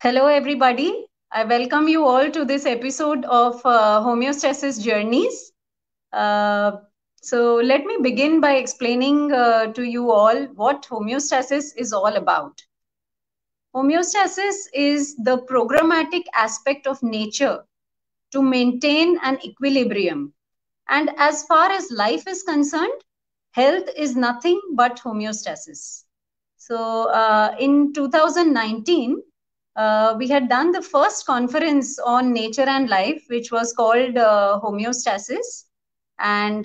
Hello, everybody. I welcome you all to this episode of Homeostasis Journeys. Uh, so, let me begin by explaining to you all what homeostasis is all about. Homeostasis is the programmatic aspect of nature to maintain an equilibrium. And as far as life is concerned, health is nothing but homeostasis. So, in 2019, we had done the first conference on nature and life, which was called Homeostasis. And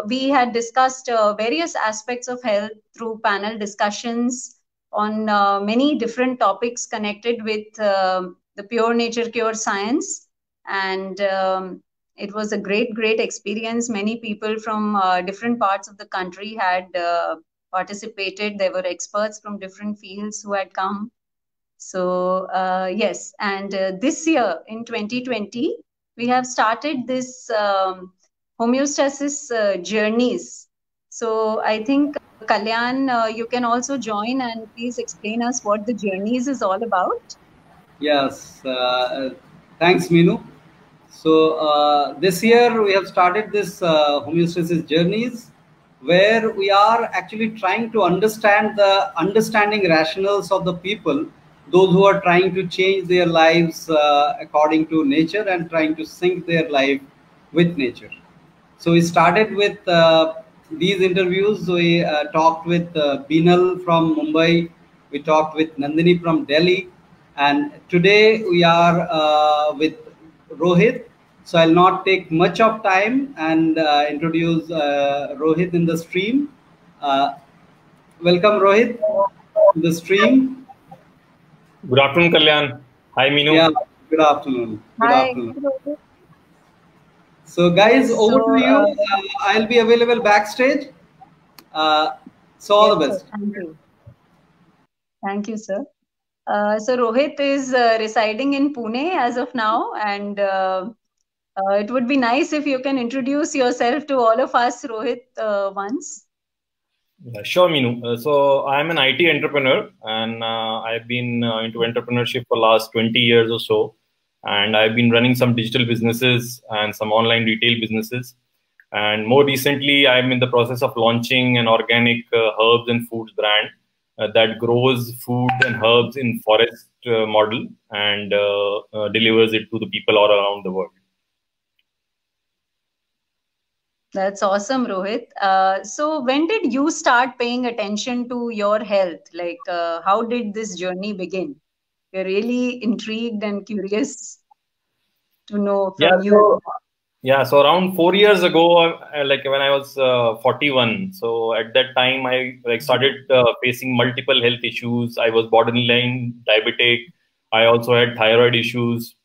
we had discussed various aspects of health through panel discussions on many different topics connected with the pure nature cure science. And it was a great experience. Many people from different parts of the country had participated. There were experts from different fields who had come. So yes, and this year in 2020, we have started this homeostasis journeys. So I think Kalyan, you can also join and please explain us what the journeys is all about. Yes, thanks, Meenu. So this year we have started this homeostasis journeys, where we are actually trying to understand the understanding rationales of the people, those who are trying to change their lives according to nature and trying to sync their life with nature. So we started with these interviews. We talked with Beenal from Mumbai. We talked with Nandini from Delhi. And today we are with Rohit. So I'll not take much of time and introduce Rohit in the stream. Welcome, Rohit, to the stream. Good afternoon, Kalyan. Hi, Meenu. Yeah, good afternoon. Good Hi. afternoon. So guys, over to you. I'll be available backstage. So all the best. Thank you. Thank you, sir. So Rohit is residing in Pune as of now, and it would be nice if you can introduce yourself to all of us, Rohit, once. Yeah, sure, Meenu. So I'm an IT entrepreneur, and I've been into entrepreneurship for the last 20 years or so. And I've been running some digital businesses and some online retail businesses. And more recently, I'm in the process of launching an organic herbs and foods brand that grows food and herbs in forest model and delivers it to the people all around the world. That's awesome, Rohit. So when did you start paying attention to your health? Like, how did this journey begin? We're really intrigued and curious to know from you. So around 4 years ago, like when I was 41, so at that time I started facing multiple health issues. I was borderline diabetic. I also had thyroid issues,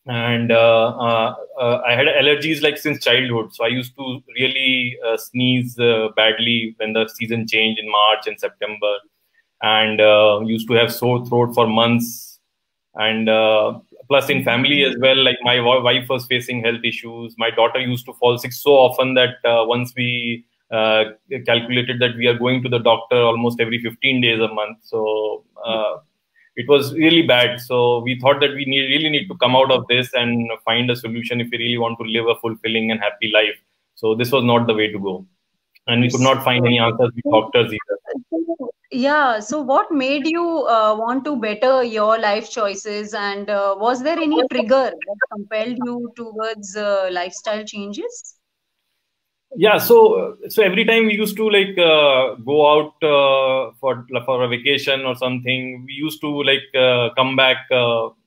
and I had allergies like since childhood. So I used to really sneeze badly when the season changed in March and September, and used to have sore throat for months. And plus in family as well, like my wife was facing health issues. My daughter used to fall sick so often that once we calculated that we are going to the doctor almost every 15 days a month. So it was really bad. So we thought that we really need to come out of this and find a solution if we really want to live a fulfilling and happy life. So this was not the way to go. And we could not find any answers with doctors either. Yeah. So what made you want to better your life choices? And was there any trigger that compelled you towards lifestyle changes? Yeah, so every time we used to go out for a vacation or something, we used to come back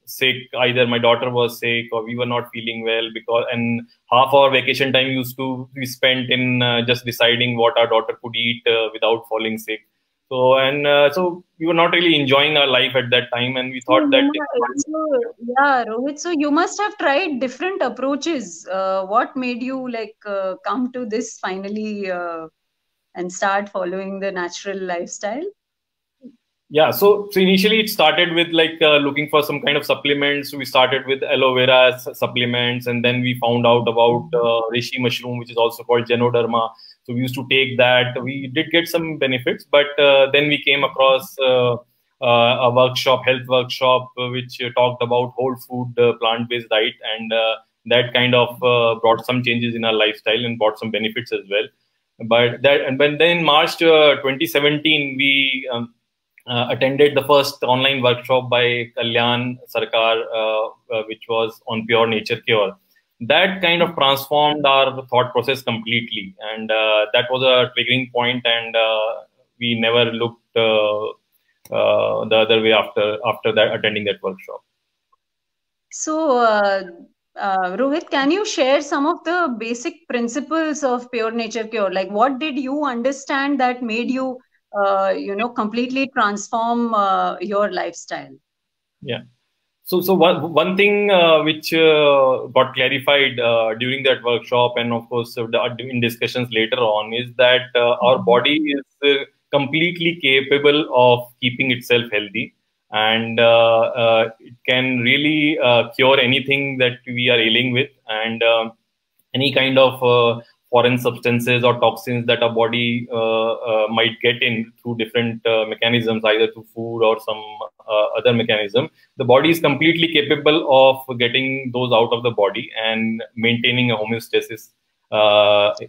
sick. Either my daughter was sick or we were not feeling well, and half our vacation time used to be spent in just deciding what our daughter could eat without falling sick. So we were not really enjoying our life at that time, and we thought that. Yeah, Rohit. So you must have tried different approaches. What made you come to this finally and start following the natural lifestyle? Yeah, so initially it started with looking for some kind of supplements. We started with aloe vera supplements, and then we found out about reishi mushroom, which is also called Ganoderma. So we used to take that. We did get some benefits, but then we came across a workshop, health workshop, which talked about whole food, plant-based diet, and that kind of brought some changes in our lifestyle and brought some benefits as well. But that, and when then in March 2017, we attended the first online workshop by Kalyan Sarkar, which was on pure nature cure. That kind of transformed our thought process completely, and that was a triggering point, and we never looked the other way after that, attending that workshop. So, Rohit, can you share some of the basic principles of pure nature cure? Like, what did you understand that made you, completely transform your lifestyle? Yeah. So one thing which got clarified during that workshop, and of course in discussions later on, is that our body is completely capable of keeping itself healthy, and it can really cure anything that we are ailing with, and any kind of foreign substances or toxins that our body might get in through different mechanisms, either through food or some other mechanism. The body is completely capable of getting those out of the body and maintaining a homeostasis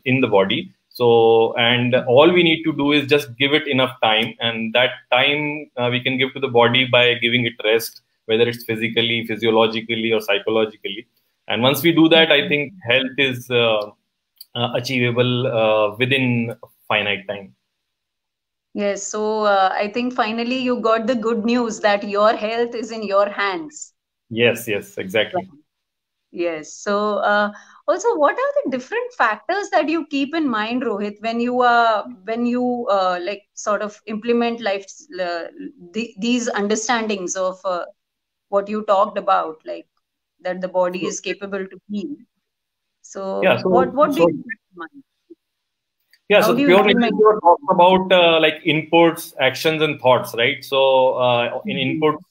in the body. So, and all we need to do is just give it enough time, and that time we can give to the body by giving it rest, whether it's physically, physiologically, or psychologically. And once we do that, I think health is achievable within finite time. Yes, so I think finally you got the good news that your health is in your hands. Yes, exactly. Yes. So also, what are the different factors that you keep in mind, Rohit, when you like sort of implement these understandings of what you talked about, like that the body is capable to heal. So, yeah, what do you keep in mind? Yeah, so pure nature cure talks about like inputs, actions, and thoughts, right? So in inputs,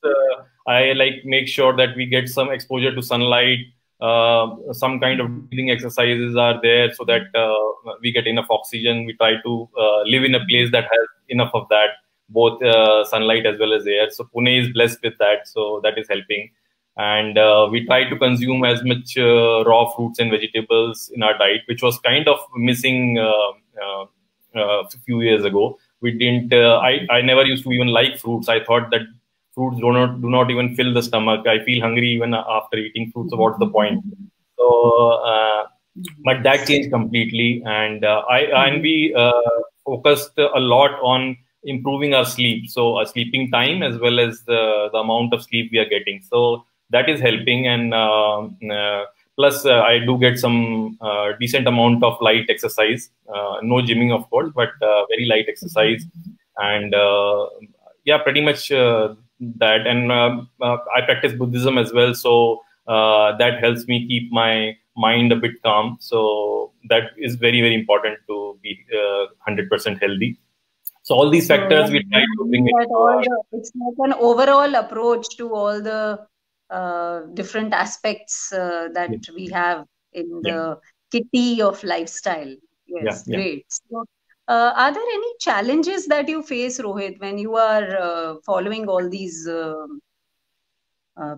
I like make sure that we get some exposure to sunlight. Some kind of breathing exercises are there so that we get enough oxygen. We try to live in a place that has enough of that, both sunlight as well as air. So Pune is blessed with that, so that is helping. And we try to consume as much raw fruits and vegetables in our diet, which was kind of missing a few years ago. We didn't. I never used to even like fruits. I thought that fruits do not even fill the stomach. I feel hungry even after eating fruits. So what's the point? So, but that changed completely, and we focused a lot on improving our sleep. So, our sleeping time as well as the amount of sleep we are getting. So that is helping, and plus I do get some decent amount of light exercise. No gymming, of course, but very light exercise, and yeah, pretty much that. And I practice Buddhism as well, so that helps me keep my mind a bit calm. So that is very, very important to be 100% healthy. So all these factors we try to bring it. It's like an overall approach to all the different aspects that we have in the kitty of lifestyle. Yes, great. So, are there any challenges that you face, Rohit, when you are following all these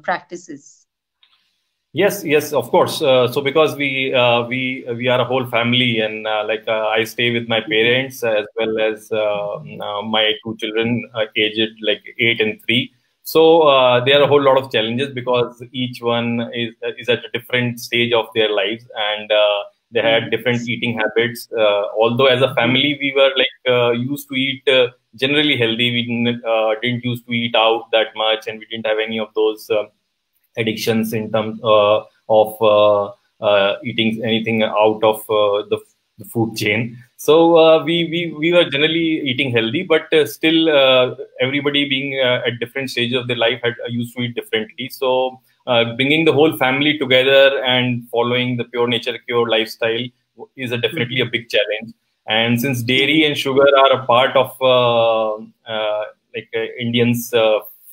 practices? Yes, of course. So because we are a whole family, and I stay with my parents as well as my two children, aged like 8 and 3. So there are a whole lot of challenges because each one is at a different stage of their lives, and they had different eating habits. Although as a family we were used to eat generally healthy, we didn't used to eat out that much, and we didn't have any of those addictions in terms of eating anything out of the food chain. So we were generally eating healthy, but still everybody being at different stages of their life had used to eat differently. So bringing the whole family together and following the pure nature cure lifestyle is definitely a big challenge. And since dairy and sugar are a part of Indians'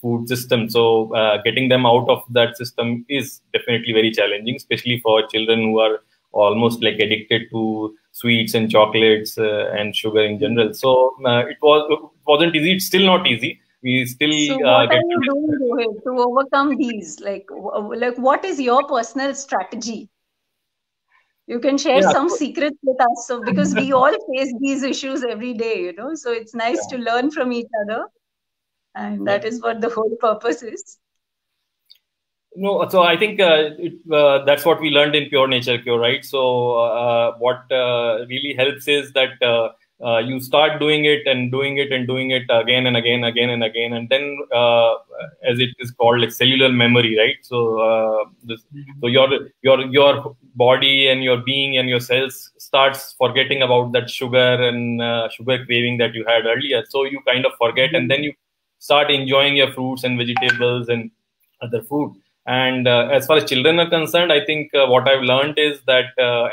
food system, so getting them out of that system is definitely very challenging, especially for children who are almost like addicted to sweets and chocolates and sugar in general. So it wasn't easy. It's still not easy, we still So what get are you doing, Rohit, to overcome these? Like what is your personal strategy? You can share yeah. some secrets with us. So because we all face these issues every day, you know, so it's nice Yeah. to learn from each other. And that Yeah. is what the whole purpose is. No, so I think that's what we learned in Pure Nature Cure, right? So what really helps is that you start doing it and doing it and doing it again and again, again and again, and then as it is called, like cellular memory, right? So so your body and your being and your cells starts forgetting about that sugar and sugar craving that you had earlier. So you kind of forget, and then you start enjoying your fruits and vegetables and other food. And as far as children are concerned, I think what I've learned is that,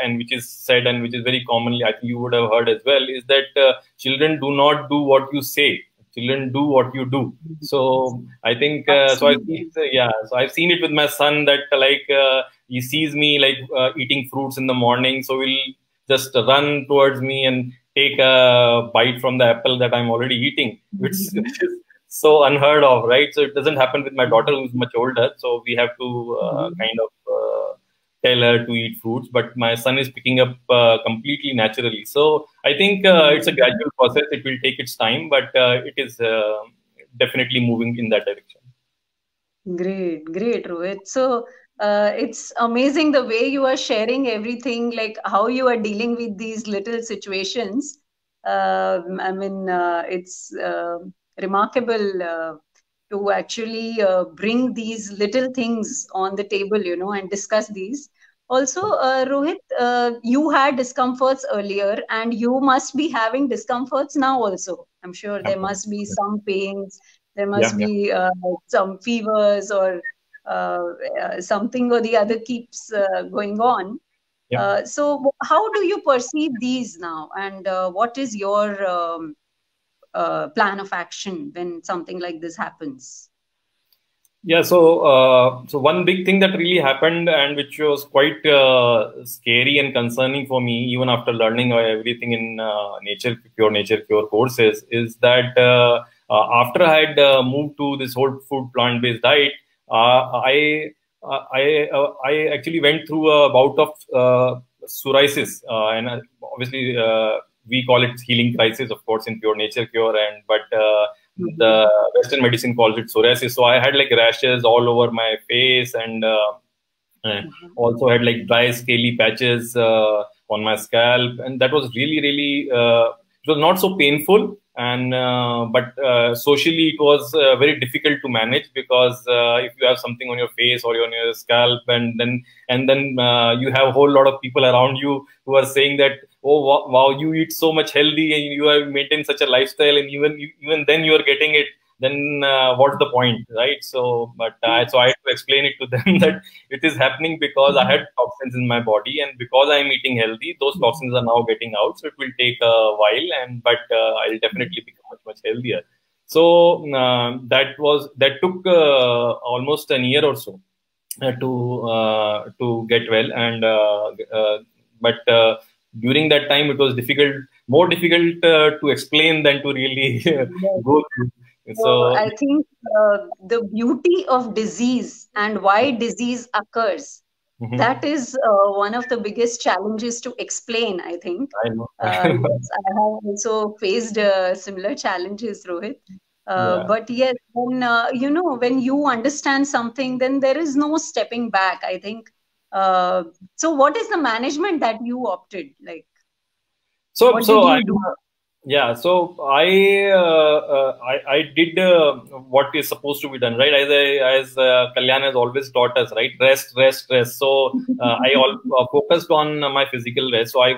and which is said and which is very commonly, I think you would have heard as well, is that children do not do what you say. Children do what you do. So I think, so I think, Absolutely. yeah, so I've seen it with my son that he sees me like eating fruits in the morning. So he'll just run towards me and take a bite from the apple that I'm already eating, which is so unheard of, right? So it doesn't happen with my daughter, who's much older. So we have to kind of tell her to eat fruits. But my son is picking up completely naturally. So I think it's a gradual process. It will take its time, but it is definitely moving in that direction. Great, great, Rohit. So it's amazing the way you are sharing everything, like how you are dealing with these little situations. I mean, it's remarkable to actually bring these little things on the table, you know, and discuss these. Also, Rohit, you had discomforts earlier, and you must be having discomforts now also. I'm sure there must be some pains, there Yeah, must yeah, be some fevers, or something or the other keeps going on. yeah. So, how do you perceive these now, and what is your plan of action when something like this happens? Yeah, so one big thing that really happened and which was quite scary and concerning for me, even after learning everything in Pure Nature Cure courses, is that after I had moved to this whole food plant-based diet, I actually went through a bout of psoriasis, and obviously we call it healing crisis, of course, in Pure Nature Cure, and but the Western medicine calls it psoriasis. So I had like rashes all over my face, and also had like dry scaly patches on my scalp, and that was really really it was not so painful, and but socially it was very difficult to manage, because if you have something on your face or on your scalp, and then you have a whole lot of people around you who are saying that, oh wow, you eat so much healthy and you have maintained such a lifestyle, and even then you are getting it, then what's the point, right? So but so I had to explain it to them that it is happening because I had toxins in my body, and because I'm eating healthy, those toxins are now getting out. So it will take a while, and but I'll definitely become much healthier. So that took almost a year or so to get well, and but during that time it was more difficult to explain than to really go through. So So I think the beauty of disease and why disease occurs, mhm, that is one of the biggest challenges to explain, I think. I know. Yes, I have also faced similar challenges, Rohit. Yeah. But yes, when you know, when you understand something, then there is no stepping back, I think. So what is the management that you opted? Like, So, what did so I, you do? yeah, so I did what is supposed to be done, right? As Kalyan has always taught us, right? Rest, rest, rest. So I all focused on my physical rest. So I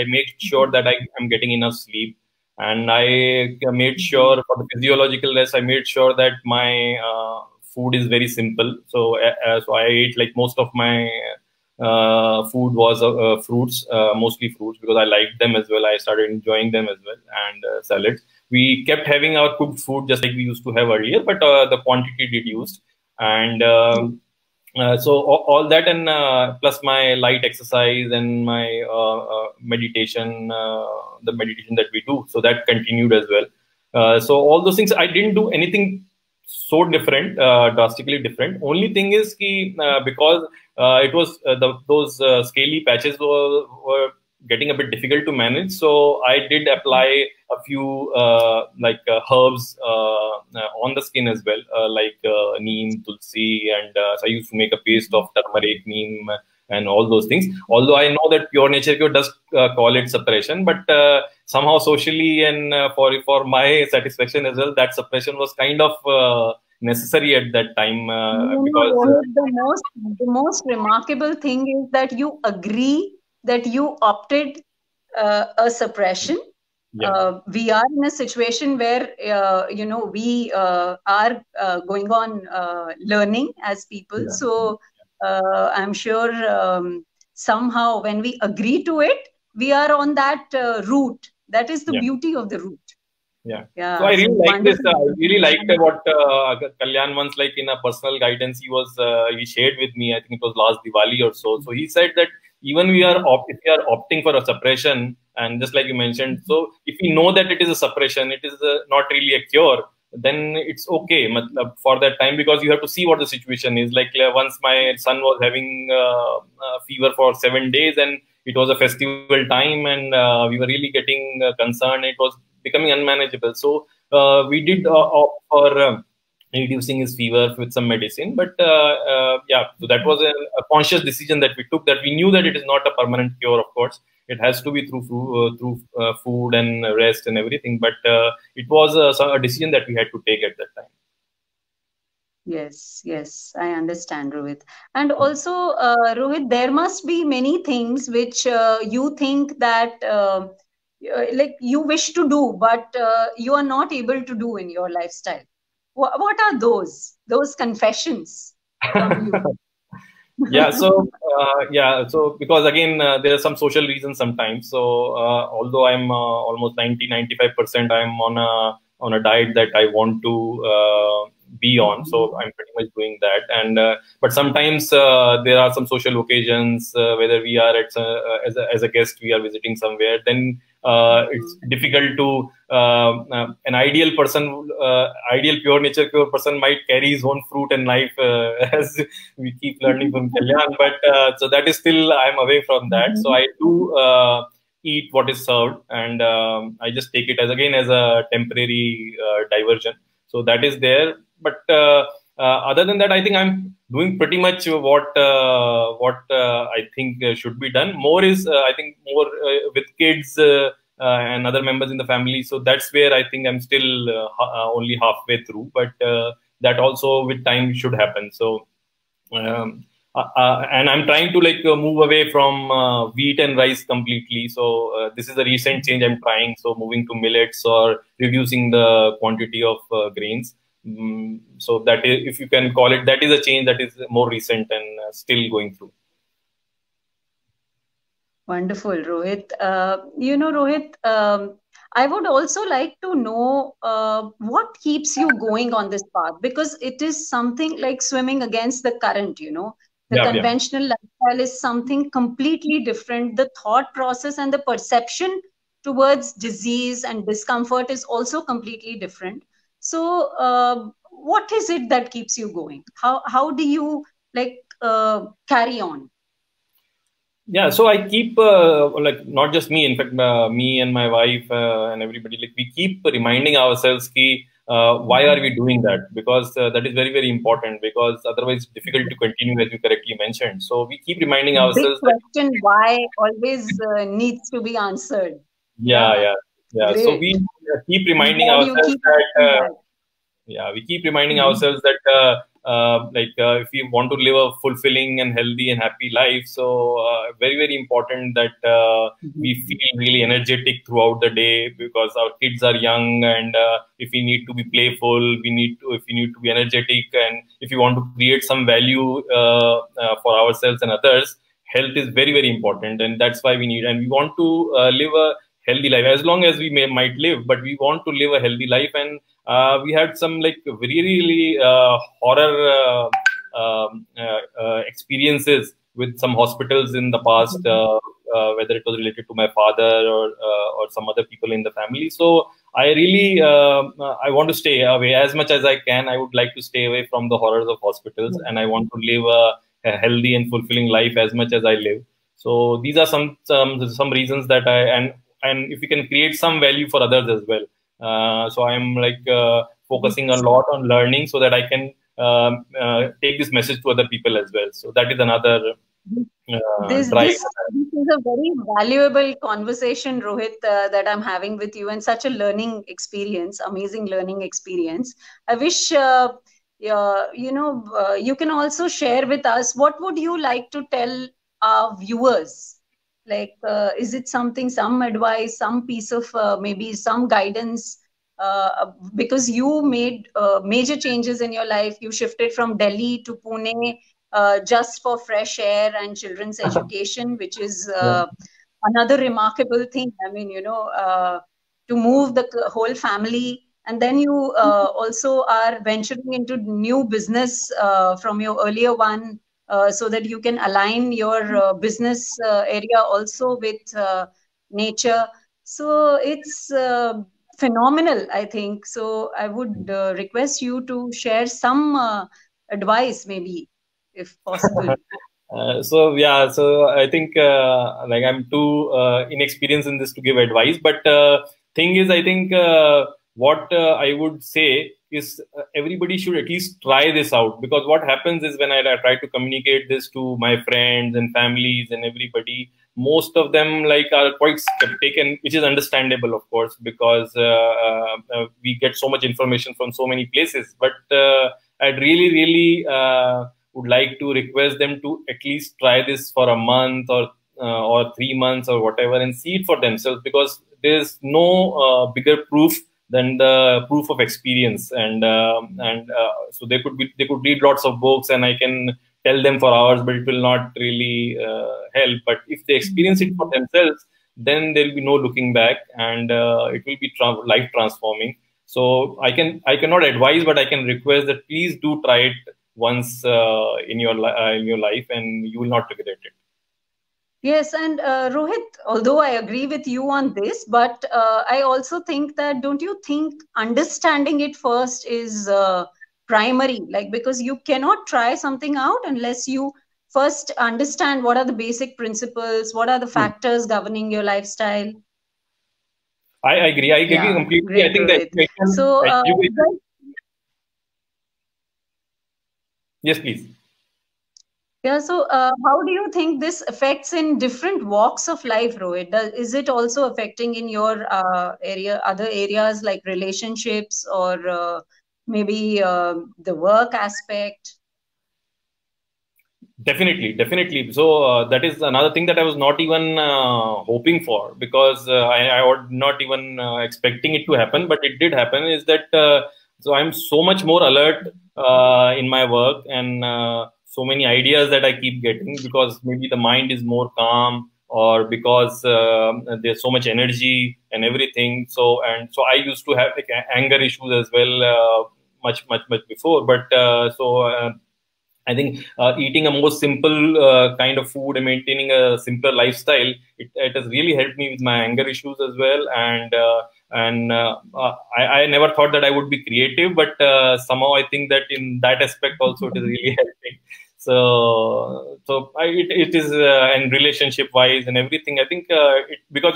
made sure that I am getting enough sleep, and I made sure for the physiological rest, I made sure that my food is very simple. So I ate like most of my food was fruits, mostly fruits, because I liked them as well. I started enjoying them as well, and salads. We kept having our cooked food just like we used to have earlier, but the quantity reduced. And so all that, and plus my light exercise and my meditation, the meditation that we do, so that continued as well. So all those things, I didn't do anything so different, drastically different. Only thing is because it was those scaly patches were getting a bit difficult to manage. So I did apply a few herbs on the skin as well, like neem, tulsi, and so I used to make a paste of turmeric, neem, and all those things. Although I know that Pure Nature Cure does call it suppression, but somehow socially and for my satisfaction as well, that suppression was kind of necessary at that time because the most remarkable thing is that you agree that you opted a suppression. Yeah. We are in a situation where we are going on learning as people. Yeah. So I'm sure somehow when we agree to it, we are on that route. That is the beauty of the route. Yeah. So I really like this. I really liked what Kalyan once, like in a personal guidance, he shared with me. I think it was last Diwali or so. So he said that even if we are opting for a suppression, and just like you mentioned, so if we know that it is a suppression, it is not really a cure, then it's okay for that time, because you have to see what the situation is. Like once my son was having fever for 7 days, and it was a festival time, and we were really getting concerned. It was becoming unmanageable. So we did opt for reducing his fever with some medicine. But so that was a conscious decision that we took, that we knew that it is not a permanent cure, of course. It has to be through food and rest and everything. But it was a decision that we had to take at that time. Yes, I understand, Rohit. And also, Rohit, there must be many things which you think that like you wish to do, but you are not able to do in your lifestyle. What are those confessions from you? So because again there are some social reasons sometimes. So although I'm almost 90-95%, I'm on a diet that I want to be on, so I'm pretty much doing that. And but sometimes there are some social occasions, whether we are as a guest, we are visiting somewhere, then it's difficult to an ideal Pure Nature Cure person might carry his own fruit and knife, as we keep learning from Kalyan. But so that is still, I'm away from that. So I do eat what is served, and I just take it as a temporary diversion. So that is there. But other than that, I think I'm doing pretty much what I think should be done. More is I think more with kids and other members in the family. So that's where I think I'm still only halfway through. But that also with time should happen. So and I'm trying to move away from wheat and rice completely. So this is a recent change I'm trying. So moving to millets or reducing the quantity of grains. So that is, if you can call it, that is a change that is more recent and still going through. Wonderful, Rohit. Rohit, I would also like to know what keeps you going on this path, because it is something like swimming against the current, The conventional lifestyle is something completely different. The thought process and the perception towards disease and discomfort is also completely different. So what is it that keeps you going? How do you carry on? Yeah, so I keep not just me, in fact, me and my wife and everybody, we keep reminding ourselves why are we doing that? Because that is very, very important, because otherwise it's difficult to continue, as you correctly mentioned. So we keep reminding ourselves. Big question, why always needs to be answered. Yeah. Great. So we keep reminding ourselves we keep reminding ourselves that if we want to live a fulfilling and healthy and happy life, so very, very important that we feel really energetic throughout the day, because our kids are young, and if we need to be playful, if we need to be energetic, and if we want to create some value for ourselves and others, health is very, very important. And that's why we want to live a healthy life, as long as we might live, but we want to live a healthy life. And we had some really horror experiences with some hospitals in the past, whether it was related to my father or some other people in the family. So I really I want to stay away as much as I can. I would like to stay away from the horrors of hospitals, and I want to live a healthy and fulfilling life as much as I live. So these are some reasons that and if we can create some value for others as well. So I'm like focusing a lot on learning so that I can take this message to other people as well. So that is another drive. This is a very valuable conversation, Rohit, that I'm having with you, and such a learning experience, amazing learning experience. I wish you can also share with us what would you like to tell our viewers. Like, is it something, some advice, some piece of maybe some guidance? Because you made major changes in your life. You shifted from Delhi to Pune just for fresh air and children's education, which is another remarkable thing. I mean, to move the whole family. And then you also are venturing into new business from your earlier one, so that you can align your business area also with nature. So it's phenomenal, I think. So I would request you to share some advice, maybe, if possible. So I think like I'm too inexperienced in this to give advice, but thing is, I think what I would say is everybody should at least try this out, because what happens is when I try to communicate this to my friends and families and everybody, most of them like are quite skeptic, and which is understandable, of course, because we get so much information from so many places. But I'd really would like to request them to at least try this for a month or 3 months or whatever, and see it for themselves, because there's no bigger proof than the proof of experience. And so they could read lots of books, and I can tell them for hours, but it will not really help. But if they experience it for themselves, then there will be no looking back, and it will be life transforming. So I cannot advise, but I can request that please do try it once in your life, and you will not regret it. Yes, and Rohit, although I agree with you on this, but I also think that, don't you think understanding it first is primary? Like, because you cannot try something out unless you first understand what are the basic principles, what are the factors governing your lifestyle. I agree. I agree completely. Great, I think that so. Yes, please. Yeah, so how do you think this affects in different walks of life, Rohit? Is it also affecting in your other areas like relationships, or maybe the work aspect? Definitely. So that is another thing that I was not even hoping for, because I was not even expecting it to happen, but it did happen. Is that so I'm so much more alert in my work, and so many ideas that I keep getting, because maybe the mind is more calm, or because there's so much energy and everything. So I used to have like anger issues as well, much before, but I think eating a more simple kind of food and maintaining a simpler lifestyle, it has really helped me with my anger issues as well. And I never thought that I would be creative, but somehow I think that in that aspect also it is really helping. So it is and relationship wise and everything. I think because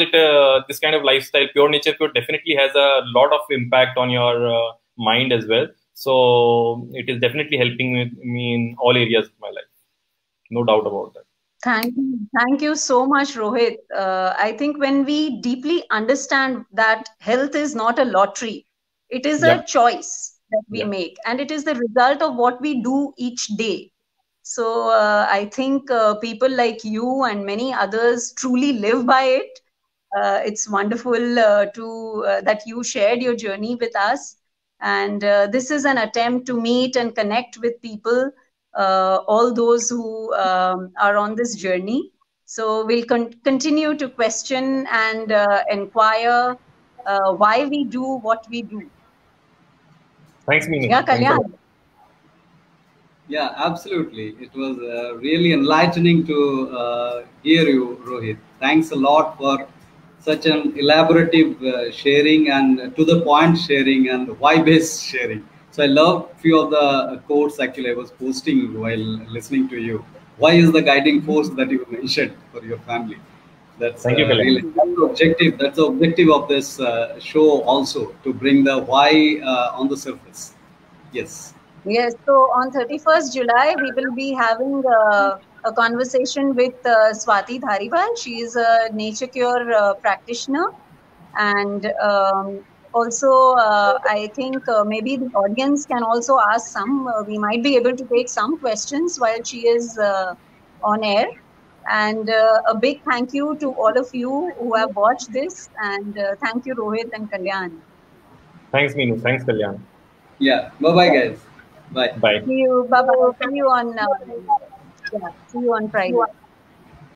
this kind of lifestyle, pure nature code, definitely has a lot of impact on your mind as well. So it is definitely helping me in all areas of my life. No doubt about that. Thank you so much, Rohit. I think when we deeply understand that health is not a lottery, it is a choice that we make, and it is the result of what we do each day. So I think people like you and many others truly live by it. It's wonderful that you shared your journey with us. And this is an attempt to meet and connect with people, all those who are on this journey. So we'll continue to question and inquire why we do what we do. Thanks, Meenu. Yeah, Kalyan. Yeah, absolutely. It was really enlightening to hear you, Rohit. Thanks a lot for such an elaborative sharing and to the point sharing and why based sharing. So I love few of the quotes actually I was posting while listening to you. Why is the guiding force that you mentioned for your family? That's Thank you, really Kalyan. that's the objective. That's the objective of this show also, to bring the why on the surface. Yes. Yes, so on 31st July, we will be having a conversation with Swati Dhariwal. She is a nature cure practitioner. And also, I think maybe the audience can also ask some. We might be able to take some questions while she is on air. And a big thank you to all of you who have watched this. And thank you, Rohit and Kalyan. Thanks, Meenu. Thanks, Kalyan. Yeah. Bye bye, guys. Bye. Bye. See you. Bye bye. See you on. Yeah, see you on Friday.